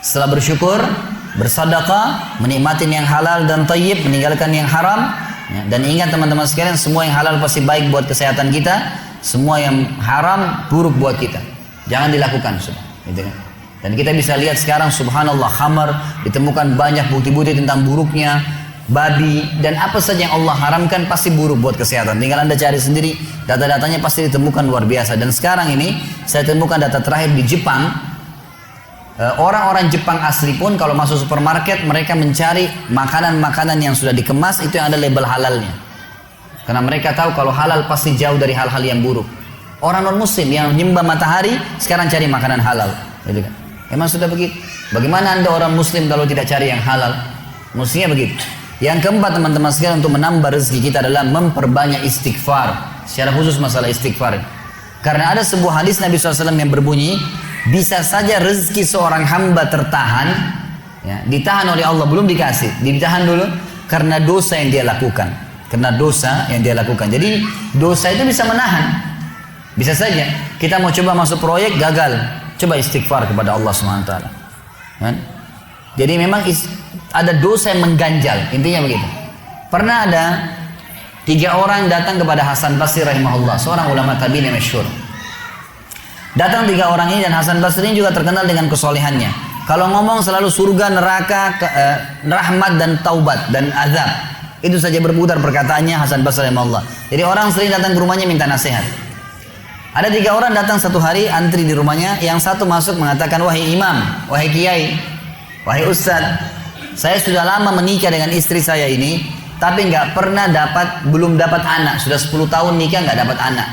Setelah bersyukur, bersedekah, menikmati yang halal dan thayyib, meninggalkan yang haram. Ya, dan ingat teman-teman sekalian, semua yang halal pasti baik buat kesehatan kita, semua yang haram buruk buat kita. Jangan dilakukan, sudah. Gitu kan? Dan kita bisa lihat sekarang, subhanallah, khamar ditemukan banyak bukti-bukti tentang buruknya, babi dan apa saja yang Allah haramkan pasti buruk buat kesehatan. Tinggal Anda cari sendiri, data-datanya pasti ditemukan luar biasa. Dan sekarang ini saya temukan data terakhir di Jepang. Orang-orang Jepang asli pun kalau masuk supermarket mereka mencari makanan-makanan yang sudah dikemas itu yang ada label halalnya. Karena mereka tahu kalau halal pasti jauh dari hal-hal yang buruk. Orang non-muslim yang menyembah matahari sekarang cari makanan halal, gitu kan? Emang sudah begitu. Bagaimana Anda orang muslim kalau tidak cari yang halal? Mestinya begitu. Yang keempat teman-teman sekalian, untuk menambah rezeki kita adalah memperbanyak istighfar. Secara khusus masalah istighfar. Karena ada sebuah hadis Nabi SAW yang berbunyi, bisa saja rezeki seorang hamba tertahan, ya, ditahan oleh Allah, belum dikasih, ditahan dulu karena dosa yang dia lakukan. Karena dosa yang dia lakukan. Jadi dosa itu bisa menahan. Bisa saja kita mau coba masuk proyek gagal. Coba istighfar kepada Allah SWT. Kan? Jadi memang ada dosa yang mengganjal, intinya begitu. Pernah ada 3 orang datang kepada Hasan Basri rahimahullah, seorang ulama tabi'in yang masyhur. Datang 3 orang ini, dan Hasan Basri ini juga terkenal dengan kesolehannya. Kalau ngomong selalu surga, neraka, rahmat dan taubat dan azab. Itu saja berputar perkataannya Hasan Basri rahimahullah. Jadi orang sering datang ke rumahnya minta nasihat. Ada 3 orang datang satu hari antri di rumahnya. Yang satu masuk mengatakan, wahai imam, wahai kiai, wahai ustadz, saya sudah lama menikah dengan istri saya ini, tapi belum dapat anak. Sudah 10 tahun nikah nggak dapat anak.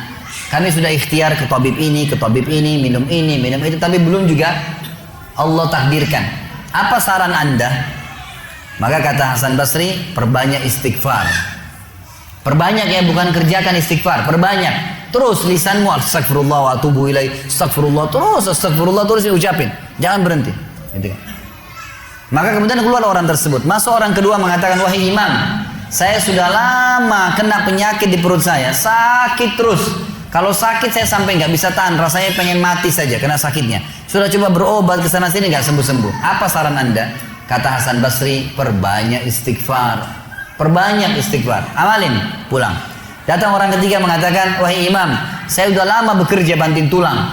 Kami sudah ikhtiar ke tabib ini, minum itu, tapi belum juga Allah takdirkan. Apa saran Anda? Maka kata Hasan Basri, perbanyak istighfar. Perbanyak ya, bukan kerjakan istighfar, perbanyak. Terus lisanmu astagfirullah wa atubu ilaih, astagfirullah terus diucapin, jangan berhenti. Gitu. Maka kemudian keluar orang tersebut. Masuk orang kedua mengatakan, wahai imam, saya sudah lama kena penyakit di perut saya, sakit terus. Kalau sakit saya sampai nggak bisa tahan, rasanya pengen mati saja kena sakitnya. Sudah coba berobat ke sana sini nggak sembuh-sembuh. Apa saran Anda? Kata Hasan Basri, perbanyak istighfar. Perbanyak istighfar. Amalin, pulang. Datang orang ketiga mengatakan, wahai imam, saya sudah lama bekerja banting tulang.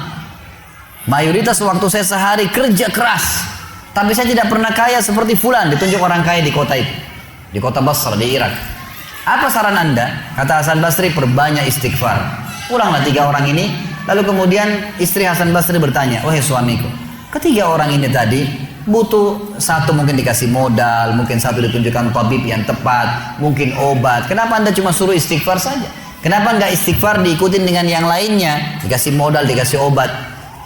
Mayoritas waktu saya sehari kerja keras, tapi saya tidak pernah kaya seperti fulan. Ditunjuk orang kaya di kota itu, di kota Basra, di Irak. Apa saran Anda? Kata Hasan Basri, perbanyak istighfar. Pulanglah 3 orang ini. Lalu kemudian istri Hasan Basri bertanya, wahai suamiku, ketiga orang ini tadi butuh satu mungkin dikasih modal, mungkin satu ditunjukkan tabib yang tepat, mungkin obat. Kenapa Anda cuma suruh istighfar saja? Kenapa nggak istighfar diikutin dengan yang lainnya? Dikasih modal, dikasih obat.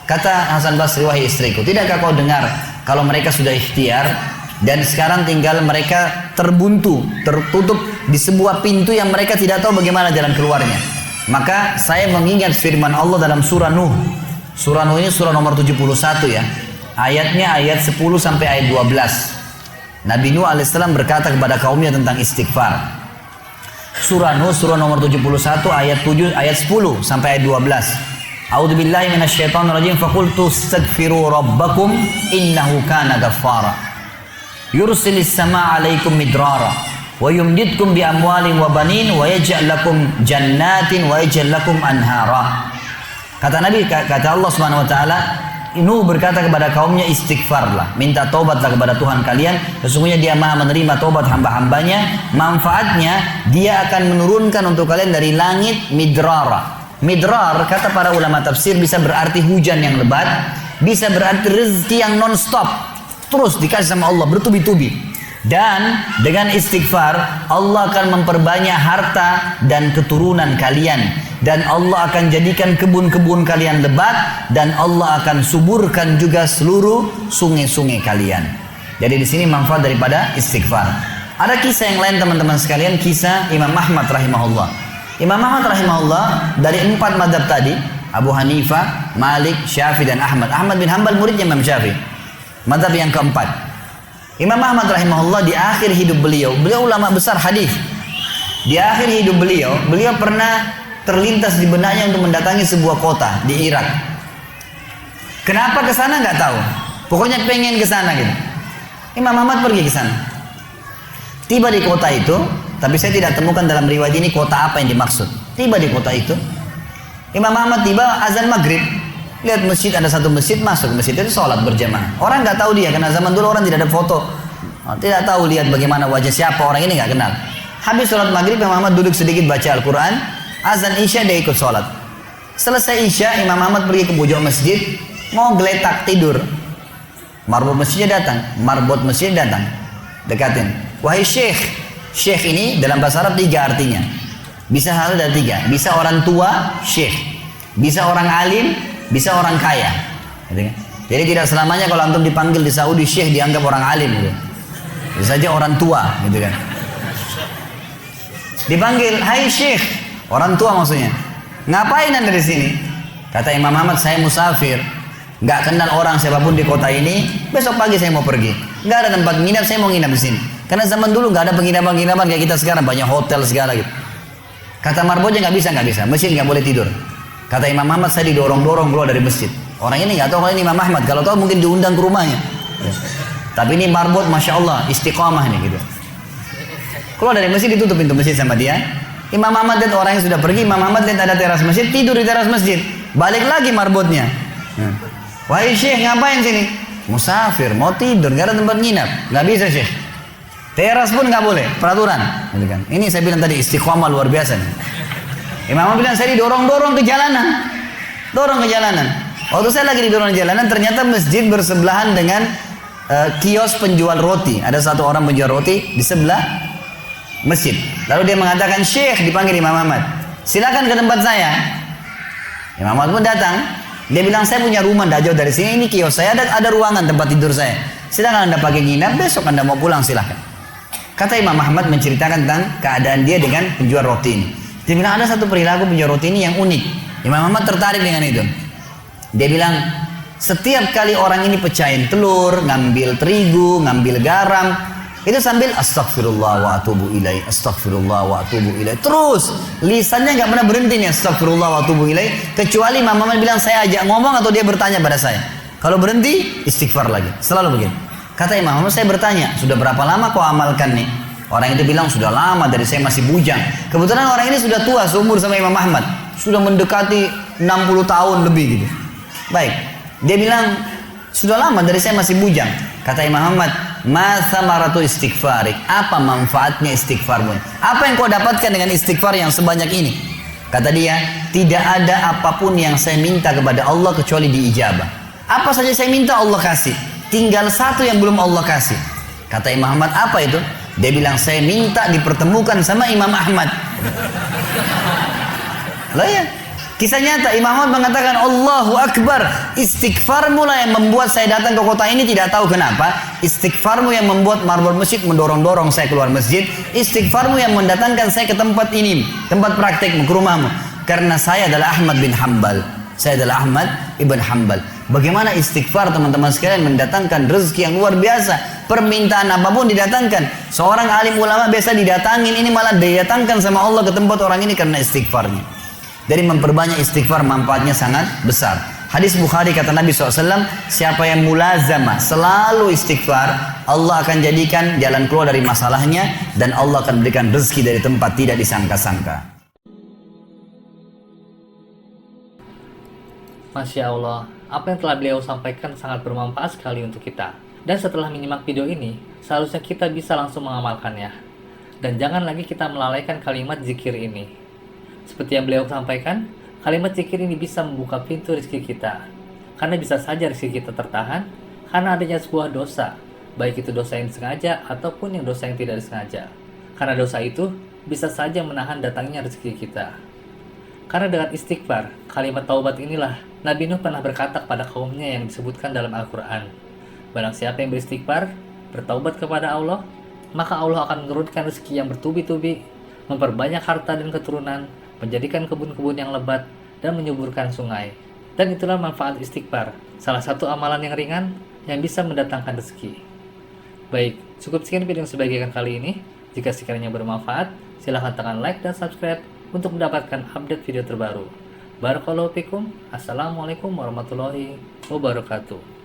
Kata Hasan Basri, wahai istriku, tidakkah kau dengar kalau mereka sudah ikhtiar dan sekarang tinggal mereka terbuntu, tertutup di sebuah pintu yang mereka tidak tahu bagaimana jalan keluarnya. Maka saya mengingat firman Allah dalam surah Nuh. Surah Nuh ini surah nomor 71 ya. Ayatnya ayat 10 sampai ayat 12. Nabi Nuh alaihissalam berkata kepada kaumnya tentang istighfar. Surah Nuh surah nomor 71 ayat 10 sampai ayat 12. A'udzubillahi minasyaitonirrajim, faqultu astaghfiru rabbakum innahu kana ghaffara. Yursilis samaa 'alaikum midrara wa yumditkum bi amwalin wa banin wa yaj'al lakum jannatin wa yaj'al lakum anhara. Kata Nabi, kata Allah Subhanahu wa taala, Nuh berkata kepada kaumnya, istighfarlah, minta taubatlah kepada Tuhan kalian, sesungguhnya Dia Maha menerima taubat hamba-hambanya. Manfaatnya Dia akan menurunkan untuk kalian dari langit midrara. Midrar kata para ulama tafsir bisa berarti hujan yang lebat, bisa berarti rezeki yang non-stop, terus dikasih sama Allah bertubi-tubi. Dan dengan istighfar Allah akan memperbanyak harta dan keturunan kalian, dan Allah akan jadikan kebun-kebun kalian lebat, dan Allah akan suburkan juga seluruh sungai-sungai kalian. Jadi di sini manfaat daripada istighfar. Ada kisah yang lain teman-teman sekalian, kisah Imam Ahmad rahimahullah. Imam Ahmad rahimahullah dari 4 mazhab tadi, Abu Hanifah, Malik, Syafi'i dan Ahmad. Ahmad bin Hanbal muridnya Imam Syafi'i. Mazhab yang keempat. Imam Ahmad rahimahullah di akhir hidup beliau ulama besar hadis. Di akhir hidup beliau pernah terlintas di benaknya untuk mendatangi sebuah kota di Irak. Kenapa ke sana nggak tahu. Pokoknya pengen ke sana gitu. Imam Ahmad pergi ke sana. Tiba di kota itu, tapi saya tidak temukan dalam riwayat ini kota apa yang dimaksud. Tiba di kota itu, Imam Ahmad tiba azan maghrib. Lihat masjid, ada satu masjid, masuk masjid itu sholat berjamaah. Orang nggak tahu dia, karena zaman dulu orang tidak ada foto, tidak tahu lihat bagaimana wajah siapa orang ini, nggak kenal. Habis sholat maghrib, Imam Ahmad duduk sedikit baca Al-Quran. Azan Isya dia ikut sholat. Selesai Isya, Imam Ahmad pergi ke pojok masjid, mau geletak tidur. Marbot masjidnya datang, dekatin. Wahai syekh, syekh ini dalam bahasa Arab 3 artinya. Bisa hal dari 3, bisa orang tua, syekh, bisa orang alim, bisa orang kaya. Jadi tidak selamanya kalau antum dipanggil di Saudi syekh dianggap orang alim gitu. Bisa saja orang tua gitu kan. Dipanggil, hai syekh, orang tua maksudnya. Ngapain anda di sini? Kata Imam Ahmad, saya musafir, nggak kenal orang siapapun di kota ini. Besok pagi saya mau pergi, nggak ada tempat nginap, saya mau nginap di sini. Karena zaman dulu nggak ada penginapan kayak kita sekarang, banyak hotel segala gitu. Kata marbotnya nggak bisa, masjid nggak boleh tidur. Kata Imam Ahmad, saya didorong-dorong keluar dari masjid. Orang ini nggak tahu kalau ini Imam Ahmad, kalau tahu mungkin diundang ke rumahnya. Tapi ini marbot, masya Allah, istiqamah nih gitu. Keluar dari masjid, ditutup pintu masjid sama dia. Imam Ahmad lihat orang yang sudah pergi, Imam Ahmad lihat ada teras masjid, tidur di teras masjid. Balik lagi marbotnya. Wahai syekh, ngapain sini? Musafir, mau tidur, nggak ada tempat nginap. Nggak bisa syekh. Teras pun nggak boleh, peraturan. Ini saya bilang tadi istiqomah luar biasa nih. Imam Ahmad bilang saya didorong-dorong ke jalanan. Waktu saya lagi didorong ke jalanan, ternyata masjid bersebelahan dengan kios penjual roti. Ada satu orang penjual roti di sebelah masjid. Lalu dia mengatakan, syekh, dipanggil Imam Ahmad, silakan ke tempat saya. Imam Ahmad pun datang. Dia bilang, saya punya rumah tidak jauh dari sini, ini kios saya, ada ruangan tempat tidur saya. Silakan anda pakai nginap, besok anda mau pulang silakan. Kata Imam Ahmad menceritakan tentang keadaan dia dengan penjual roti ini. Dia bilang, ada satu perilaku penjual roti ini yang unik. Imam Ahmad tertarik dengan itu. Dia bilang, setiap kali orang ini pecahin telur, ngambil terigu, ngambil garam, itu sambil astagfirullah wa atubu ilaih, astagfirullah wa atubu ilaih. Terus lisannya nggak pernah berhenti nih, astagfirullah wa atubu ilaih, kecuali Imam Ahmad bilang saya ajak ngomong atau dia bertanya pada saya. Kalau berhenti istighfar lagi, selalu begini. Kata Imam Ahmad, saya bertanya, sudah berapa lama kau amalkan nih? Orang itu bilang, sudah lama, dari saya masih bujang. Kebetulan orang ini sudah tua seumur sama Imam Ahmad, sudah mendekati 60 tahun lebih gitu. Baik, dia bilang, sudah lama, dari saya masih bujang. Kata Imam Ahmad, ma samaratu istighfarik, apa manfaatnya istighfarmu? Apa yang kau dapatkan dengan istighfar yang sebanyak ini? Kata dia, tidak ada apapun yang saya minta kepada Allah kecuali diijabah. Apa saja saya minta Allah kasih, tinggal satu yang belum Allah kasih. Kata Imam Ahmad, apa itu? Dia bilang, saya minta dipertemukan sama Imam Ahmad. Lah ya, kisah nyata. Imam Ahmad mengatakan, Allahu Akbar, istighfarmu lah yang membuat saya datang ke kota ini, tidak tahu kenapa. Istighfarmu yang membuat marbot masjid mendorong-dorong saya keluar masjid. Istighfarmu yang mendatangkan saya ke tempat ini, tempat praktek ke rumahmu. Karena saya adalah Ahmad bin Hanbal. Saya adalah Ahmad ibn Hanbal. Bagaimana istighfar teman-teman sekalian mendatangkan rezeki yang luar biasa. Permintaan apapun didatangkan. Seorang alim ulama biasa didatangin, ini malah didatangkan sama Allah ke tempat orang ini karena istighfarnya. Dari memperbanyak istighfar manfaatnya sangat besar. Hadis Bukhari kata Nabi SAW, siapa yang mulazamah selalu istighfar, Allah akan jadikan jalan keluar dari masalahnya dan Allah akan berikan rezeki dari tempat tidak disangka-sangka. Masya Allah, apa yang telah beliau sampaikan sangat bermanfaat sekali untuk kita. Dan setelah menyimak video ini, seharusnya kita bisa langsung mengamalkannya. Dan jangan lagi kita melalaikan kalimat zikir ini. Seperti yang beliau sampaikan, kalimat zikir ini bisa membuka pintu rezeki kita. Karena bisa saja rezeki kita tertahan karena adanya sebuah dosa, baik itu dosa yang disengaja ataupun yang dosa yang tidak disengaja. Karena dosa itu bisa saja menahan datangnya rezeki kita. Karena dengan istighfar, kalimat taubat inilah Nabi Nuh pernah berkata kepada kaumnya yang disebutkan dalam Al-Quran. Barang siapa yang beristighfar, bertaubat kepada Allah, maka Allah akan menurunkan rezeki yang bertubi-tubi, memperbanyak harta dan keturunan, menjadikan kebun-kebun yang lebat, dan menyuburkan sungai. Dan itulah manfaat istighfar, salah satu amalan yang ringan yang bisa mendatangkan rezeki. Baik, cukup sekian video yang saya bagikan kali ini. Jika sekiranya bermanfaat, silahkan tekan like dan subscribe untuk mendapatkan update video terbaru. Barakallahu fikum. Assalamualaikum warahmatullahi wabarakatuh.